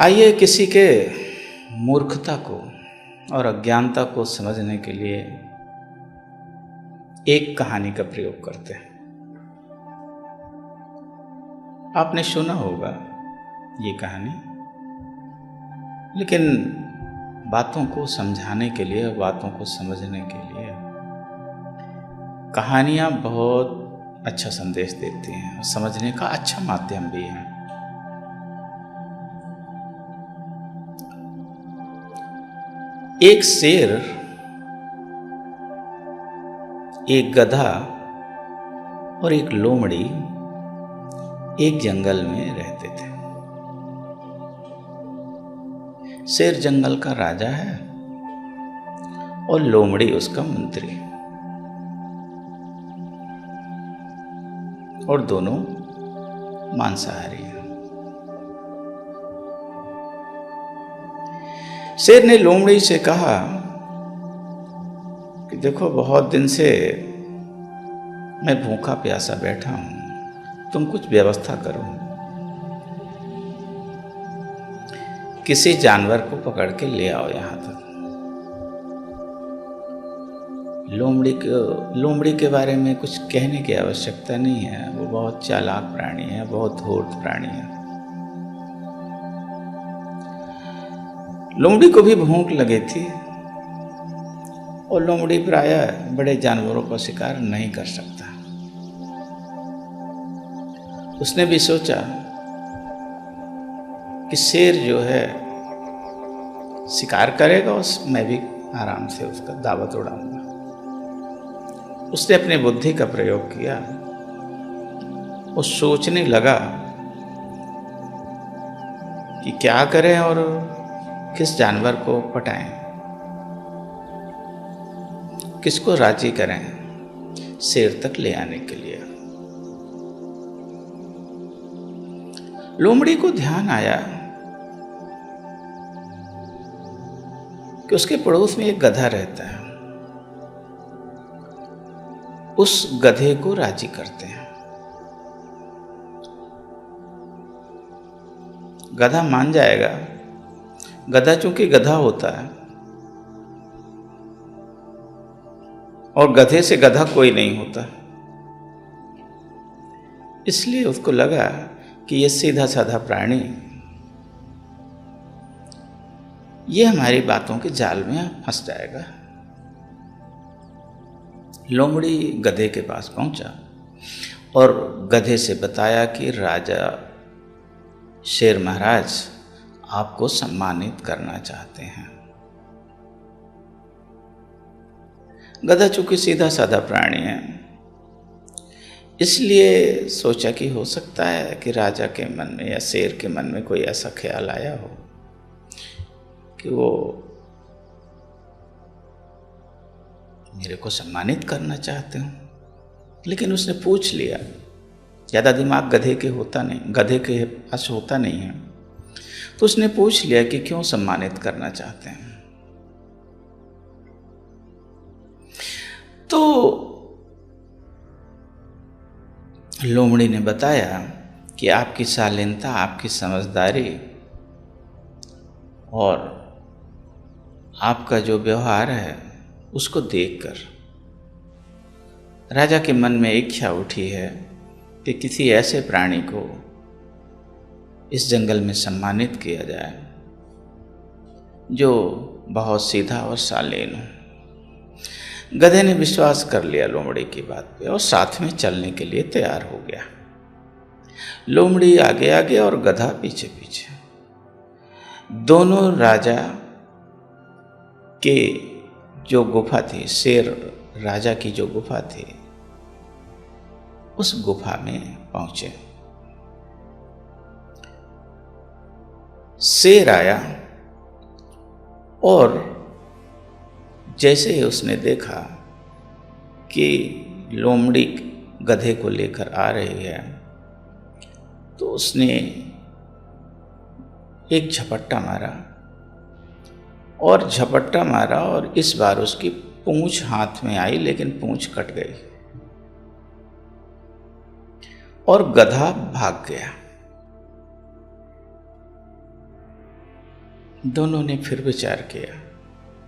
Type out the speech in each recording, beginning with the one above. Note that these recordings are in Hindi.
आइए किसी के मूर्खता को और अज्ञानता को समझने के लिए एक कहानी का प्रयोग करते हैं। आपने सुना होगा ये कहानी, लेकिन बातों को समझाने के लिए, बातों को समझने के लिए कहानियाँ बहुत अच्छा संदेश देती हैं और समझने का अच्छा माध्यम भी है। एक शेर, एक गधा और एक लोमड़ी एक जंगल में रहते थे। शेर जंगल का राजा है और लोमड़ी उसका मंत्री, और दोनों मांसाहारी हैं। शेर ने लोमड़ी से कहा कि देखो, बहुत दिन से मैं भूखा प्यासा बैठा हूं, तुम कुछ व्यवस्था करो, किसी जानवर को पकड़ के ले आओ यहां तक। लोमड़ी के बारे में कुछ कहने की आवश्यकता नहीं है, वो बहुत चालाक प्राणी है, बहुत धूर्त प्राणी है। लोमड़ी को भी भूख लगी थी और लोमड़ी प्रायः बड़े जानवरों का शिकार नहीं कर सकता। उसने भी सोचा कि शेर जो है शिकार करेगा, मैं भी आराम से उसका दावत उड़ाऊंगा। उसने अपनी बुद्धि का प्रयोग किया। वो सोचने लगा कि क्या करें और किस जानवर को पटाएं, किसको राजी करें शेर तक ले आने के लिए। लोमड़ी को ध्यान आया कि उसके पड़ोस में एक गधा रहता है, उस गधे को राजी करते हैं। गधा मान जाएगा। गधा चूंकि गधा होता है और गधे से गधा कोई नहीं होता, इसलिए उसको लगा कि ये सीधा साधा प्राणी ये हमारी बातों के जाल में फंस जाएगा। लोमड़ी गधे के पास पहुंचा और गधे से बताया कि राजा शेर महाराज आपको सम्मानित करना चाहते हैं। गधा चूंकि सीधा साधा प्राणी है, इसलिए सोचा कि हो सकता है कि राजा के मन में या शेर के मन में कोई ऐसा ख्याल आया हो कि वो मेरे को सम्मानित करना चाहते हो। लेकिन उसने पूछ लिया, ज़्यादा दिमाग गधे के पास होता नहीं है, तो उसने पूछ लिया कि क्यों सम्मानित करना चाहते हैं। तो लोमड़ी ने बताया कि आपकी शालीनता, आपकी समझदारी और आपका जो व्यवहार है उसको देखकर राजा के मन में इच्छा उठी है कि किसी ऐसे प्राणी को इस जंगल में सम्मानित किया जाए जो बहुत सीधा और शालीन हो। गधे ने विश्वास कर लिया लोमड़ी की बात पे और साथ में चलने के लिए तैयार हो गया। लोमड़ी आगे आगे और गधा पीछे पीछे। दोनों राजा के जो गुफा थी, शेर राजा की जो गुफा थी, उस गुफा में पहुंचे। शेर आया और जैसे ही उसने देखा कि लोमड़ी गधे को लेकर आ रही है, तो उसने एक झपट्टा मारा और इस बार उसकी पूंछ हाथ में आई, लेकिन पूंछ कट गई और गधा भाग गया। दोनों ने फिर विचार किया,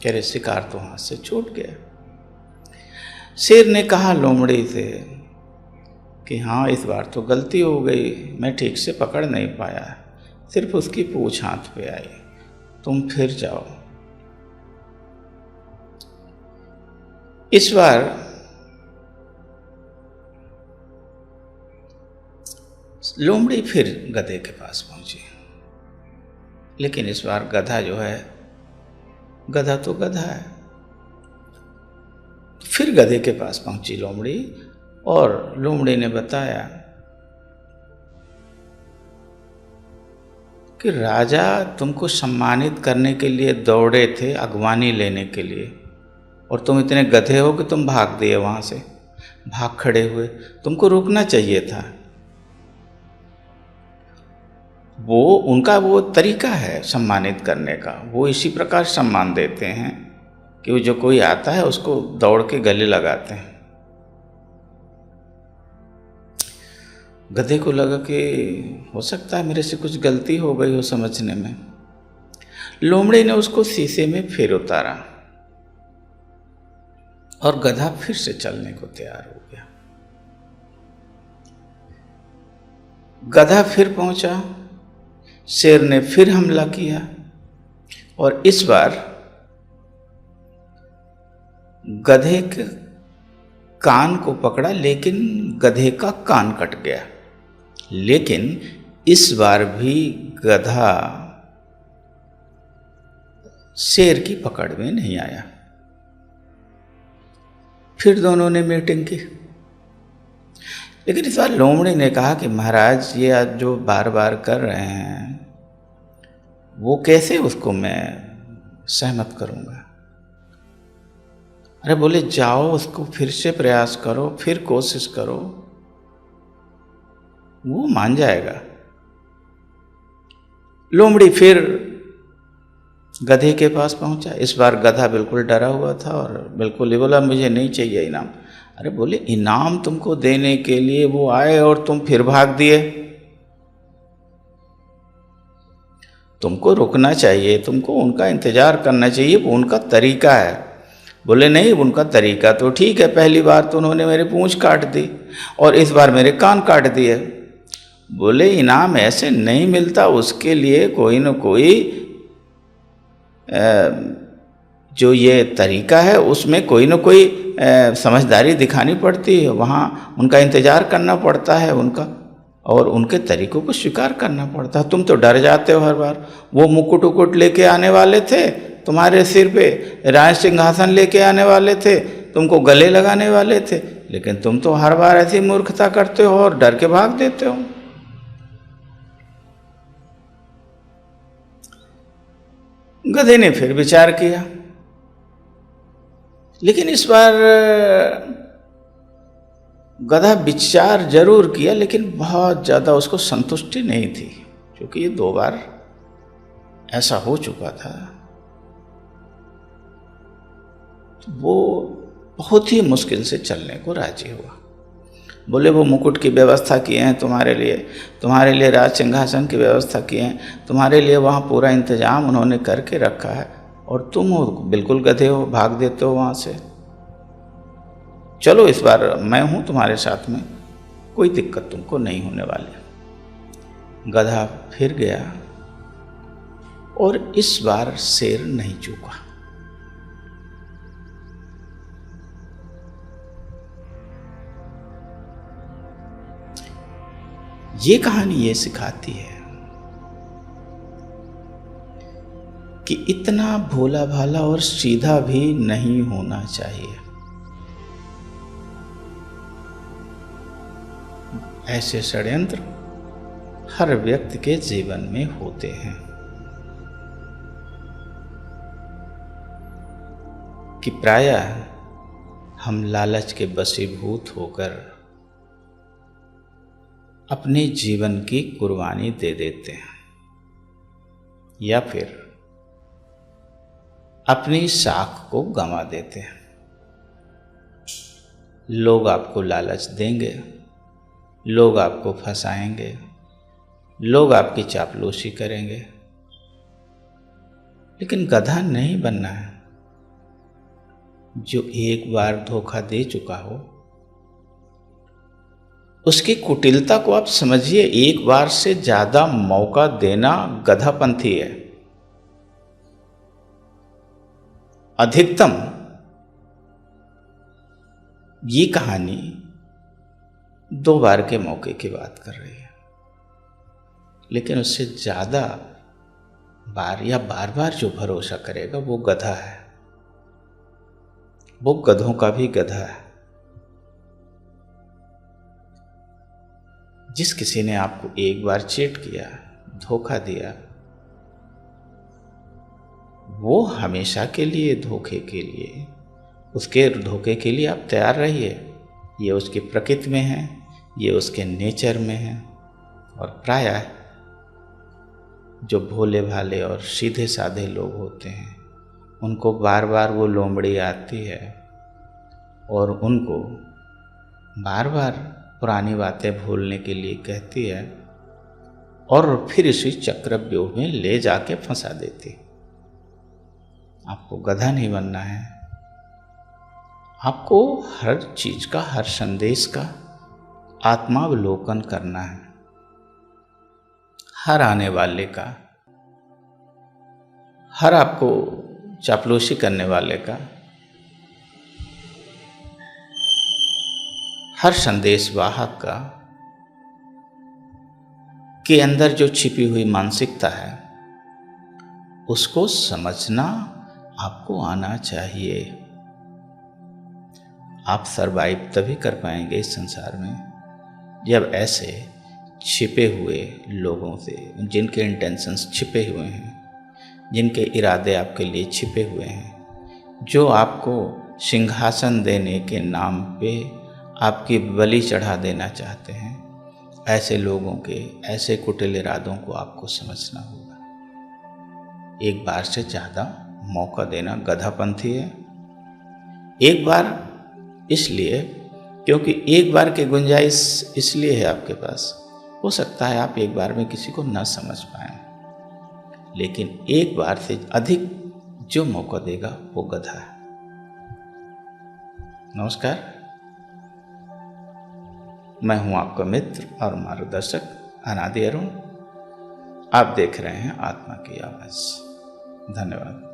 कह रहे शिकार तो हाथ से छूट गया। शेर ने कहा लोमड़ी से कि हाँ, इस बार तो गलती हो गई, मैं ठीक से पकड़ नहीं पाया, सिर्फ उसकी पूंछ हाथ पे आई, तुम फिर जाओ। इस बार लोमड़ी फिर गधे के पास पहुंची, लेकिन इस बार गधा जो है, गधा तो गधा है। फिर गधे के पास पहुंची लोमड़ी, और लोमड़ी ने बताया कि राजा तुमको सम्मानित करने के लिए दौड़े थे, अगवानी लेने के लिए, और तुम इतने गधे हो कि तुम भाग दिए, वहां से भाग खड़े हुए, तुमको रुकना चाहिए था। वो उनका वो तरीका है सम्मानित करने का, वो इसी प्रकार सम्मान देते हैं कि वो जो कोई आता है उसको दौड़ के गले लगाते हैं। गधे को लगा कि हो सकता है मेरे से कुछ गलती हो गई हो समझने में। लोमड़ी ने उसको शीशे में फिर उतारा और गधा फिर से चलने को तैयार हो गया। गधा फिर पहुंचा, शेर ने फिर हमला किया, और इस बार गधे के कान को पकड़ा, लेकिन गधे का कान कट गया। लेकिन इस बार भी गधा शेर की पकड़ में नहीं आया। फिर दोनों ने मीटिंग की, लेकिन इस बार लोमड़ी ने कहा कि महाराज, ये आज जो बार बार कर रहे हैं वो कैसे उसको मैं सहमत करूंगा। अरे बोले, जाओ उसको फिर से प्रयास करो, फिर कोशिश करो, वो मान जाएगा। लोमड़ी फिर गधे के पास पहुंचा। इस बार गधा बिल्कुल डरा हुआ था और बिल्कुल ही बोला, मुझे नहीं चाहिए इनाम। अरे बोले, इनाम तुमको देने के लिए वो आए और तुम फिर भाग दिए, तुमको रुकना चाहिए, तुमको उनका इंतजार करना चाहिए, वो उनका तरीका है। बोले नहीं, उनका तरीका तो ठीक है, पहली बार तो उन्होंने मेरी पूंछ काट दी और इस बार मेरे कान काट दिए। बोले इनाम ऐसे नहीं मिलता, उसके लिए कोई न कोई जो ये तरीका है उसमें कोई न कोई समझदारी दिखानी पड़ती है, वहाँ उनका इंतज़ार करना पड़ता है उनका, और उनके तरीकों को स्वीकार करना पड़ता है। तुम तो डर जाते हो हर बार। वो मुकुट उकुट लेके आने वाले थे तुम्हारे सिर पे, राज सिंहासन लेके आने वाले थे, तुमको गले लगाने वाले थे, लेकिन तुम तो हर बार ऐसी मूर्खता करते हो और डर के भाग देते हो। गधे ने फिर विचार किया, लेकिन इस बार गधा विचार जरूर किया, लेकिन बहुत ज़्यादा उसको संतुष्टि नहीं थी, क्योंकि ये 2 बार ऐसा हो चुका था। तो वो बहुत ही मुश्किल से चलने को राजी हुआ। बोले वो मुकुट की व्यवस्था किए हैं तुम्हारे लिए राज सिंहासन की व्यवस्था किए हैं, तुम्हारे लिए वहाँ पूरा इंतजाम उन्होंने करके रखा है, और तुम हो बिल्कुल गधे हो, भाग देते हो वहाँ से। चलो इस बार मैं हूँ तुम्हारे साथ में, कोई दिक्कत तुमको नहीं होने वाली। गधा फिर गया और इस बार शेर नहीं चूका। ये कहानी ये सिखाती है कि इतना भोला भाला और सीधा भी नहीं होना चाहिए। ऐसे षड्यंत्र हर व्यक्ति के जीवन में होते हैं कि प्रायः हम लालच के वशीभूत होकर अपने जीवन की कुर्बानी दे देते हैं, या फिर अपनी साख को गंवा देते हैं। लोग आपको लालच देंगे, लोग आपको फंसाएंगे, लोग आपकी चापलूसी करेंगे, लेकिन गधा नहीं बनना है। जो एक बार धोखा दे चुका हो, उसकी कुटिलता को आप समझिए। एक बार से ज्यादा मौका देना गधापंथी है। अधिकतम ये कहानी 2 बार के मौके की बात कर रही है, लेकिन उससे ज्यादा बार या बार बार जो भरोसा करेगा वो गधा है। वो गधों का भी गधा है। जिस किसी ने आपको एक बार चीट किया, धोखा दिया, वो हमेशा के लिए धोखे के लिए, उसके धोखे के लिए आप तैयार रहिए। ये उसकी प्रकृति में है, ये उसके नेचर में है। और प्रायः जो भोले भाले और सीधे साधे लोग होते हैं, उनको बार बार वो लोमड़ी आती है और उनको बार बार पुरानी बातें भूलने के लिए कहती है और फिर इसी चक्रव्यूह में ले जाके फंसा देती। आपको गधा नहीं बनना है। आपको हर चीज का, हर संदेश का आत्मावलोकन करना है। हर आने वाले का, हर आपको चापलूसी करने वाले का, हर संदेश वाहक का के अंदर जो छिपी हुई मानसिकता है, उसको समझना आपको आना चाहिए। आप सरवाइव तभी कर पाएंगे इस संसार में जब ऐसे छिपे हुए लोगों से, जिनके इंटेंशंस छिपे हुए हैं, जिनके इरादे आपके लिए छिपे हुए हैं, जो आपको सिंहासन देने के नाम पे आपकी बलि चढ़ा देना चाहते हैं, ऐसे लोगों के ऐसे कुटिल इरादों को आपको समझना होगा। एक बार से ज़्यादा मौका देना गधापंथी है। एक बार इसलिए क्योंकि एक बार की गुंजाइश इसलिए है आपके पास। हो सकता है आप एक बार में किसी को न समझ पाएं, लेकिन एक बार से अधिक जो मौका देगा वो गधा है। नमस्कार, मैं हूं आपका मित्र और मार्गदर्शक अनादि अरुण। आप देख रहे हैं आत्मा की आवाज। धन्यवाद।